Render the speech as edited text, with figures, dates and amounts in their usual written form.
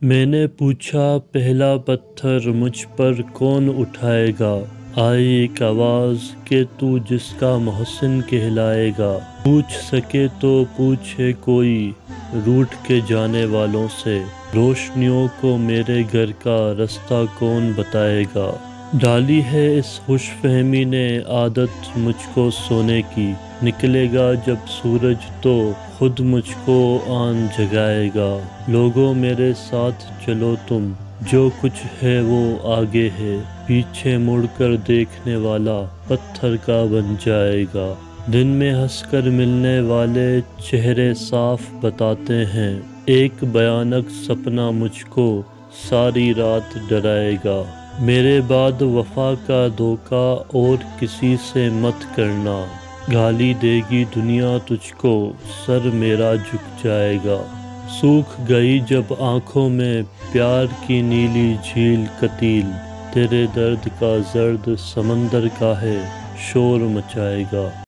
میں نے پوچھا پہلا پتھر مجھ پر کون اٹھائے گا؟ آئی ایک آواز کہ تو جس کا محسن کہلائے گا۔ پوچھ سکے تو پوچھے کوئی روٹھ کے جانے والوں سے، روشنیوں کو میرے گھر کا رستہ کون بتائے گا؟ ڈالی ہے اس خوش فہمی نے عادت مجھ کو سونے کی، نکلے گا جب سورج تو خود مجھ کو آن جگائے گا۔ لوگوں میرے ساتھ چلو تم، جو کچھ ہے وہ آگے ہے، پیچھے مڑ کر دیکھنے والا پتھر کا بن جائے گا۔ دن میں ہنس کر ملنے والے چہرے صاف بتاتے ہیں، ایک بھیانک سپنا مجھ کو ساری رات ڈرائے گا۔ میرے بعد وفا کا دھوکہ اور کسی سے مت کرنا، گالی دے گی دنیا تجھ کو، سر میرا جھک جائے گا۔ سوکھ گئی جب آنکھوں میں پیار کی نیلی جھیل قتیل، تیرے درد کا زرد سمندر کا ہے شور مچائے گا۔